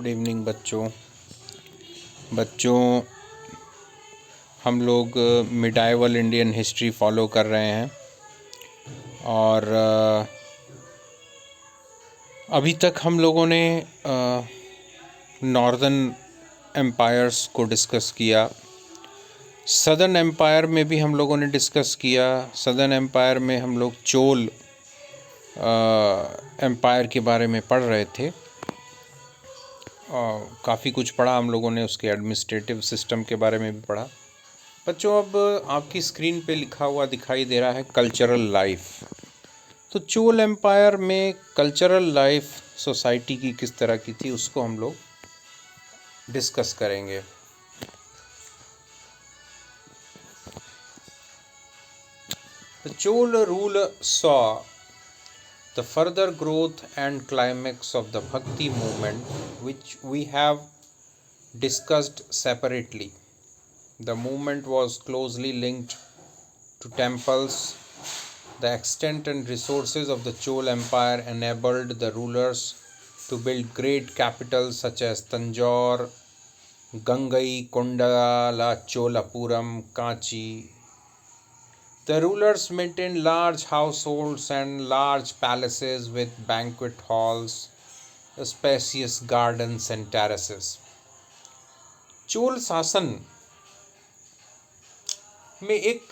Good evening बच्चों हम लोग मिडाइवल इंडियन हिस्ट्री फॉलो कर रहे हैं और अभी तक हम लोगों ने नॉर्दर्न एम्पायर्स को डिस्कस किया। सदर्न एम्पायर में भी हम लोगों ने डिस्कस किया। सदर्न एम्पायर में हम लोग चोल एम्पायर के बारे में पढ़ रहे थे। काफ़ी कुछ पढ़ा हम लोगों ने, उसके एडमिनिस्ट्रेटिव सिस्टम के बारे में भी पढ़ा। बच्चों, अब आपकी स्क्रीन पे लिखा हुआ दिखाई दे रहा है कल्चरल लाइफ। तो चोल एम्पायर में कल्चरल लाइफ सोसाइटी की किस तरह की थी उसको हम लोग डिस्कस करेंगे। The Chol rule saw the further growth and climax of the Bhakti movement, which we have discussed separately. The movement was closely linked to temples. The extent and resources of the Chol Empire enabled the rulers to build great capitals such as Tanjore, Gangai, Kondala, Cholapuram, Kanchi. The rulers maintained large households and large palaces with banquet halls, spacious gardens and terraces. Chola शासन में एक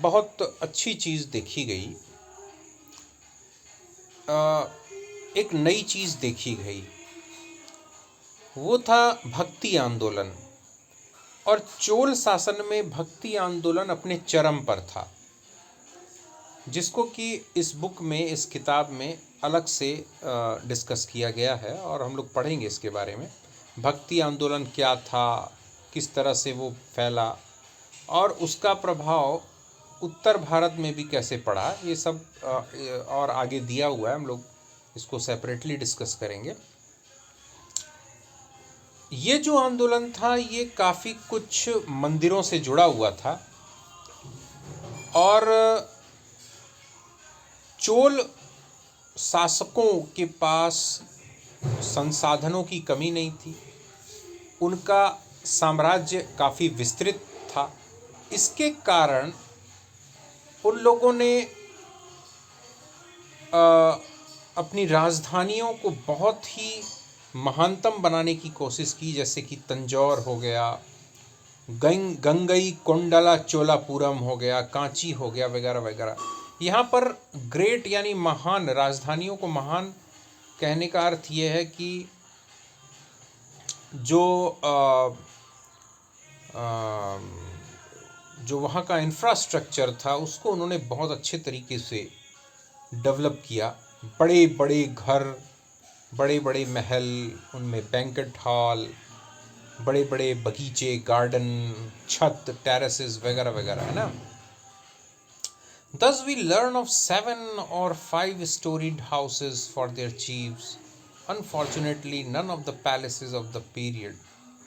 बहुत अच्छी चीज़ देखी गई, एक नई चीज़ देखी गई, वो था भक्ति आंदोलन। और चोल शासन में भक्ति आंदोलन अपने चरम पर था, जिसको कि इस बुक में, इस किताब में अलग से डिस्कस किया गया है और हम लोग पढ़ेंगे इसके बारे में। भक्ति आंदोलन क्या था, किस तरह से वो फैला और उसका प्रभाव उत्तर भारत में भी कैसे पड़ा, ये सब और आगे दिया हुआ है। हम लोग इसको सेपरेटली डिस्कस करेंगे। ये जो आंदोलन था ये काफ़ी कुछ मंदिरों से जुड़ा हुआ था और चोल शासकों के पास संसाधनों की कमी नहीं थी। उनका साम्राज्य काफ़ी विस्तृत था। इसके कारण उन लोगों ने अपनी राजधानियों को बहुत ही महानतम बनाने की कोशिश की, जैसे कि तंजौर हो गया, गंगई कोंडला चोलापुरम हो गया, कांची हो गया, वगैरह वगैरह। यहाँ पर ग्रेट यानी महान, राजधानियों को महान कहने का अर्थ ये है कि जो वहाँ का इंफ्रास्ट्रक्चर था उसको उन्होंने बहुत अच्छे तरीके से डेवलप किया। बड़े बड़े घर, बड़े बड़े महल, उनमें बैंकेट हॉल, बड़े बड़े बगीचे, गार्डन, छत, टेरेसेस वगैरह वगैरह, है ना। Thus we learn of 7 or 5 storied houses for their chiefs. Unfortunately, none of the palaces of the period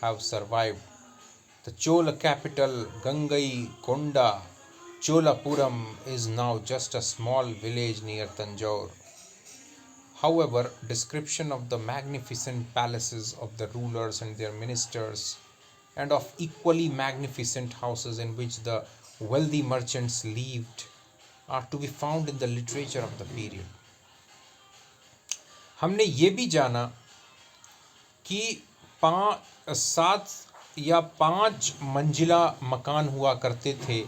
have survived. The Chola capital, Gangai Konda Cholapuram, is now just a small village near Tanjore. However, description of the magnificent palaces of the rulers and their ministers, and of equally magnificent houses in which the wealthy merchants lived, are to be found in the literature of the period. हमने ये भी जाना कि 7 या 5 मंजिला मकान हुआ करते थे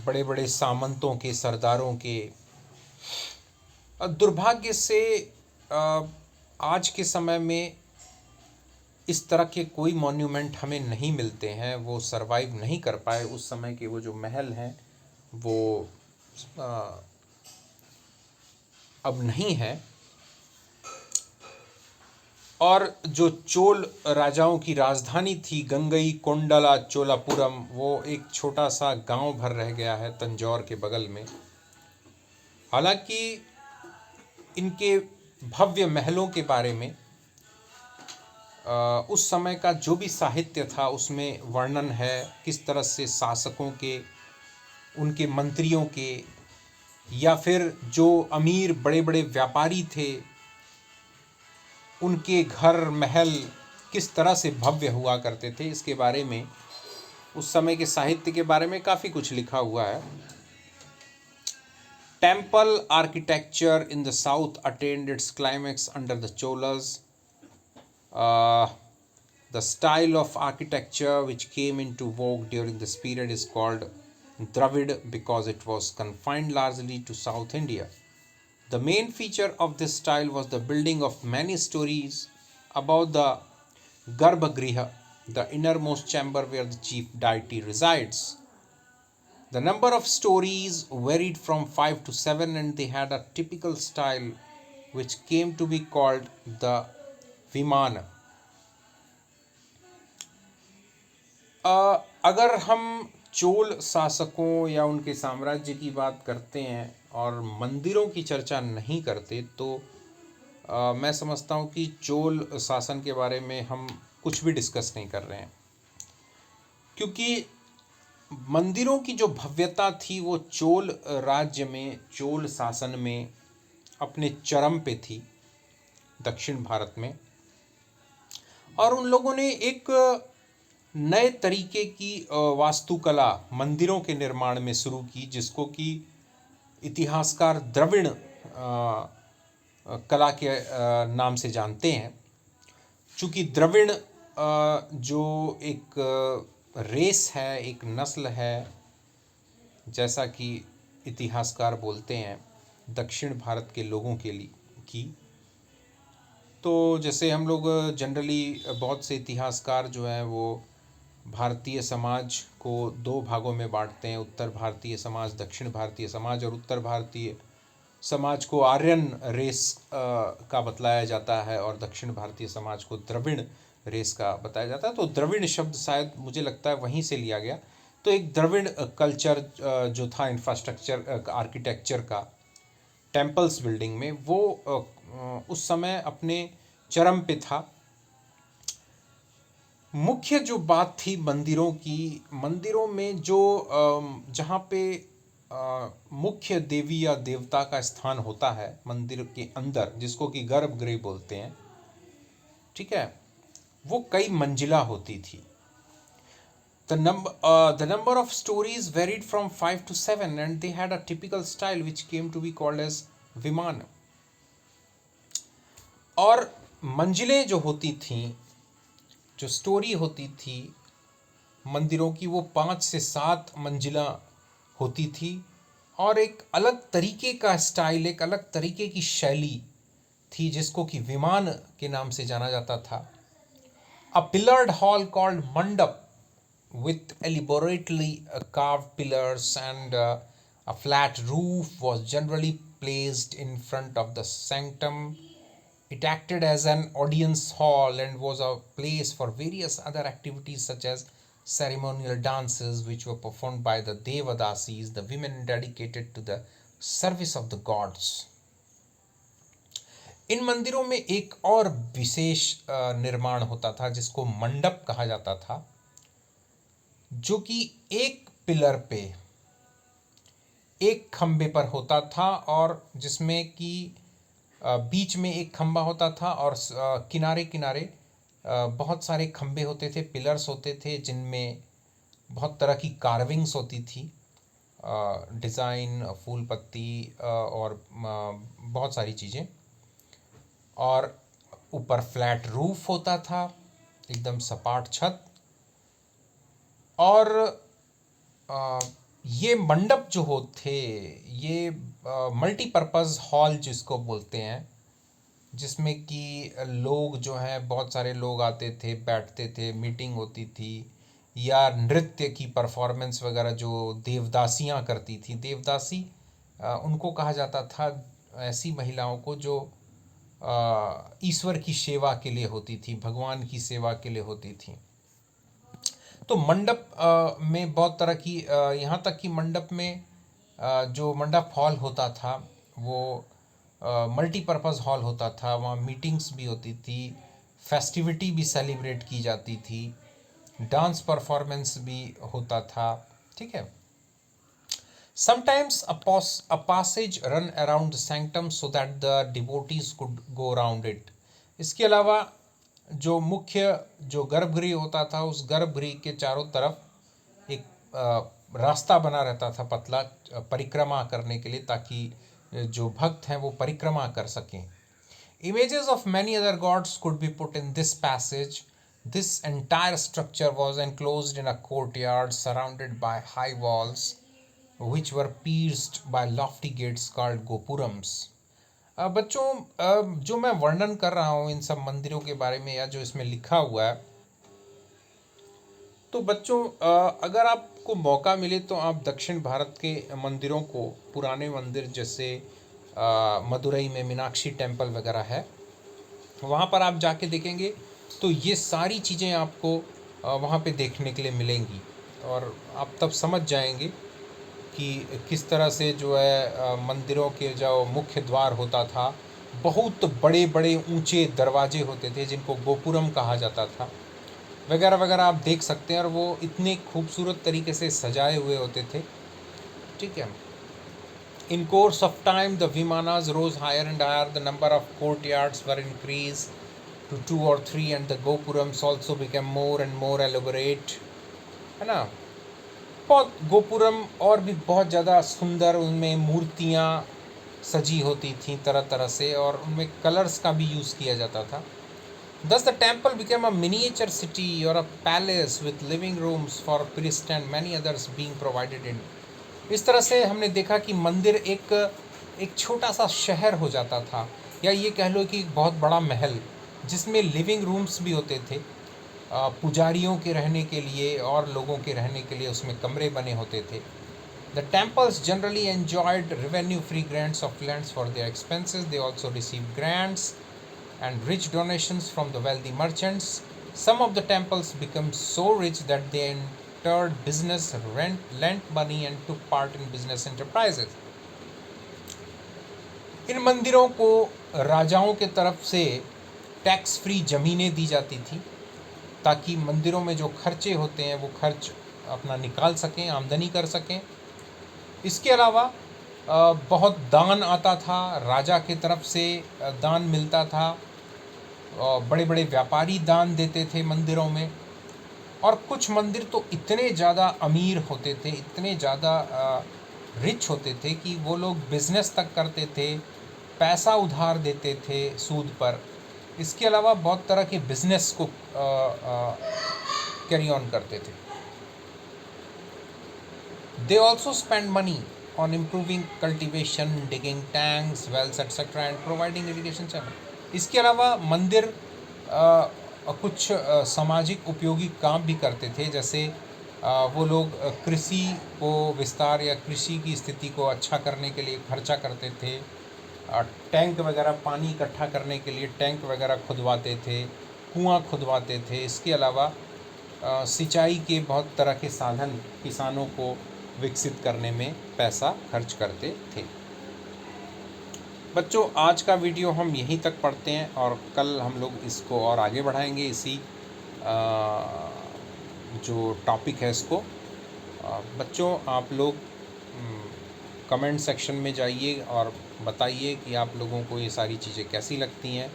बड़े बड़े सामंतों के, सरदारों के। दुर्भाग्य से आज के समय में इस तरह के कोई मॉन्यूमेंट हमें नहीं मिलते हैं, वो सरवाइव नहीं कर पाए। उस समय के वो जो महल हैं वो अब नहीं है। और जो चोल राजाओं की राजधानी थी गंगई कोंडला चोलापुरम, वो एक छोटा सा गांव भर रह गया है तंजौर के बगल में। हालांकि इनके भव्य महलों के बारे में उस समय का जो भी साहित्य था उसमें वर्णन है, किस तरह से शासकों के, उनके मंत्रियों के, या फिर जो अमीर बड़े बड़े व्यापारी थे उनके घर महल किस तरह से भव्य हुआ करते थे, इसके बारे में, उस समय के साहित्य के बारे में काफ़ी कुछ लिखा हुआ है। Temple architecture in the south attend it's climax under the Cholas. The style of architecture which came into vogue during this period is called Dravid because it was confined largely to South India. The main feature of this style was the building of many stories above the Garbhagriha, the innermost chamber where the chief deity resides. The number of stories varied from 5 to 7 and they had a typical style which came to be called the Vimana. अगर हम चोल शासकों या उनके साम्राज्य की बात करते हैं और मंदिरों की चर्चा नहीं करते तो मैं समझता हूँ कि चोल शासन के बारे में हम कुछ भी डिस्कस नहीं कर रहे हैं, क्योंकि मंदिरों की जो भव्यता थी वो चोल राज्य में, चोल शासन में अपने चरम पे थी दक्षिण भारत में। और उन लोगों ने एक नए तरीके की वास्तुकला मंदिरों के निर्माण में शुरू की, जिसको कि इतिहासकार द्रविड़ कला के नाम से जानते हैं। चूँकि द्रविड़ जो एक रेस है, एक नस्ल है, जैसा कि इतिहासकार बोलते हैं दक्षिण भारत के लोगों के लिए की, तो जैसे हम लोग जनरली बहुत से इतिहासकार जो हैं वो भारतीय समाज को दो भागों में बांटते हैं, उत्तर भारतीय समाज, दक्षिण भारतीय समाज। और उत्तर भारतीय समाज को आर्यन रेस का बतलाया जाता है और दक्षिण भारतीय समाज को द्रविड़ रेस का बताया जाता है। तो द्रविड़ शब्द शायद मुझे लगता है वहीं से लिया गया। तो एक द्रविड़ कल्चर जो था इंफ्रास्ट्रक्चर आर्किटेक्चर का टेम्पल्स बिल्डिंग में, वो उस समय अपने चरम पे था। मुख्य जो बात थी मंदिरों की, मंदिरों में जो जहाँ पे मुख्य देवी या देवता का स्थान होता है मंदिर के अंदर, जिसको कि गर्भगृह बोलते हैं, ठीक है, वो कई मंजिला होती थी। The number of stories varied from 5 to 7 and they had a typical style which came to be called as विमान। और मंजिलें जो होती थीं, जो स्टोरी होती थी मंदिरों की, वो 5 से 7 मंजिला होती थी और एक अलग तरीके का स्टाइल, एक अलग तरीके की शैली थी जिसको कि विमान के नाम से जाना जाता था। A pillared hall called mandap with elaborately carved pillars and a flat roof was generally placed in front of the sanctum. It acted as an audience hall and was a place for various other activities such as ceremonial dances which were performed by the Devadasis, the women dedicated to the service of the gods. इन मंदिरों में एक और विशेष निर्माण होता था जिसको मंडप कहा जाता था, जो कि एक पिलर पे, एक खंबे पर होता था और जिसमें कि बीच में एक खंबा होता था और किनारे किनारे बहुत सारे खंबे होते थे, पिलर्स होते थे जिनमें बहुत तरह की कार्विंग्स होती थी, डिज़ाइन, फूल पत्ती और बहुत सारी चीज़ें। और ऊपर फ्लैट रूफ होता था, एकदम सपाट छत। और ये मंडप जो होते, ये मल्टीपर्पज़ हॉल जिसको बोलते हैं, जिसमें कि लोग जो हैं, बहुत सारे लोग आते थे, बैठते थे, मीटिंग होती थी, या नृत्य की परफॉर्मेंस वगैरह जो देवदासियां करती थी। देवदासी उनको कहा जाता था, ऐसी महिलाओं को जो ईश्वर की सेवा के लिए होती थी, भगवान की सेवा के लिए होती थी। तो मंडप में बहुत तरह की, यहाँ तक कि मंडप में जो मंडप हॉल होता था वो मल्टीपर्पज़ हॉल होता था। वहाँ मीटिंग्स भी होती थी, फेस्टिविटी भी सेलिब्रेट की जाती थी, डांस परफॉर्मेंस भी होता था, ठीक है। Sometimes a passage run around the sanctum so that the devotees could go around it. इसके अलावा जो मुख्य जो गर्भगृह होता था, उस गर्भगृह के चारों तरफ एक रास्ता बना रहता था पतला, परिक्रमा करने के लिए, ताकि जो भक्त हैं वो परिक्रमा कर सकें. Images of many other gods could be put in this passage. This entire structure was enclosed in a courtyard surrounded by high walls, which were pierced by lofty gates called gopurams. बच्चों, जो मैं वर्णन कर रहा हूँ इन सब मंदिरों के बारे में, या जो इसमें लिखा हुआ है, तो बच्चों अगर आपको मौका मिले तो आप दक्षिण भारत के मंदिरों को, पुराने मंदिर जैसे मदुरई में मीनाक्षी टेम्पल वगैरह है, वहाँ पर आप जाके देखेंगे तो ये सारी चीज़ें आपको वहाँ पे देखने के लिए मिलेंगी, और आप तब समझ जाएंगे कि किस तरह से जो है मंदिरों के जो मुख्य द्वार होता था, बहुत बड़े बड़े ऊंचे दरवाजे होते थे जिनको गोपुरम कहा जाता था, वगैरह वगैरह आप देख सकते हैं, और वो इतने खूबसूरत तरीके से सजाए हुए होते थे. ठीक है. In course of time, the Vimanas rose higher and higher. The number of courtyards were increased to 2 or 3, and the Gopurams also became more and more elaborate. है ना. बहुत गोपुरम और भी बहुत ज़्यादा सुंदर, उनमें मूर्तियाँ सजी होती थीं तरह तरह से, और उनमें कलर्स का भी यूज़ किया जाता था. Thus the temple became a miniature city or a palace with living rooms for priests and many others being provided in. इस तरह से हमने देखा कि मंदिर एक छोटा सा शहर हो जाता था, या ये कह लो कि एक बहुत बड़ा महल, जिसमें लिविंग रूम्स भी होते थे, पुजारियों के रहने के लिए और लोगों के रहने के लिए उसमें कमरे बने होते थे. The temples generally enjoyed revenue-free grants of lands for their expenses. They also received grants and rich donations from the wealthy merchants. Some of the temples became so rich that they entered business, lent money and took part in business enterprises. इन मंदिरों को राजाओं के तरफ से tax free ज़मीनें दी जाती थी, ताकि मंदिरों में जो खर्चे होते हैं वो खर्च अपना निकाल सकें, आमदनी कर सकें. इसके अलावा बहुत दान आता था, राजा की तरफ से दान मिलता था, बड़े बड़े व्यापारी दान देते थे मंदिरों में, और कुछ मंदिर तो इतने ज़्यादा अमीर होते थे, इतने ज़्यादा रिच होते थे कि वो लोग बिज़नेस तक करते थे, पैसा उधार देते थे सूद पर. इसके अलावा बहुत तरह के बिज़नेस को कैरी ऑन करते थे. They also spend money on improving cultivation, digging tanks, wells, etc. and providing irrigation channel. इसके अलावा मंदिर कुछ सामाजिक उपयोगी काम भी करते थे, जैसे वो लोग कृषि को विस्तार या कृषि की स्थिति को अच्छा करने के लिए खर्चा करते थे. टैंक वगैरह, पानी इकट्ठा करने के लिए टैंक वगैरह खुदवाते थे, कुआं खुदवाते थे. इसके अलावा सिंचाई के बहुत तरह के साधन किसानों को विकसित करने में पैसा खर्च करते थे. बच्चों, आज का वीडियो हम यहीं तक पढ़ते हैं, और कल हम लोग इसको और आगे बढ़ाएंगे, इसी जो टॉपिक है इसको. बच्चों, आप लोग कमेंट सेक्शन में जाइए और बताइए कि आप लोगों को ये सारी चीज़ें कैसी लगती हैं.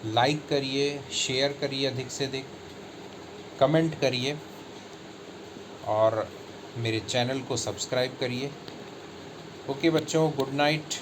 लाइक करिए, शेयर करिए, अधिक से अधिक कमेंट करिए, और मेरे चैनल को सब्सक्राइब करिए. ओके बच्चों, गुड नाइट.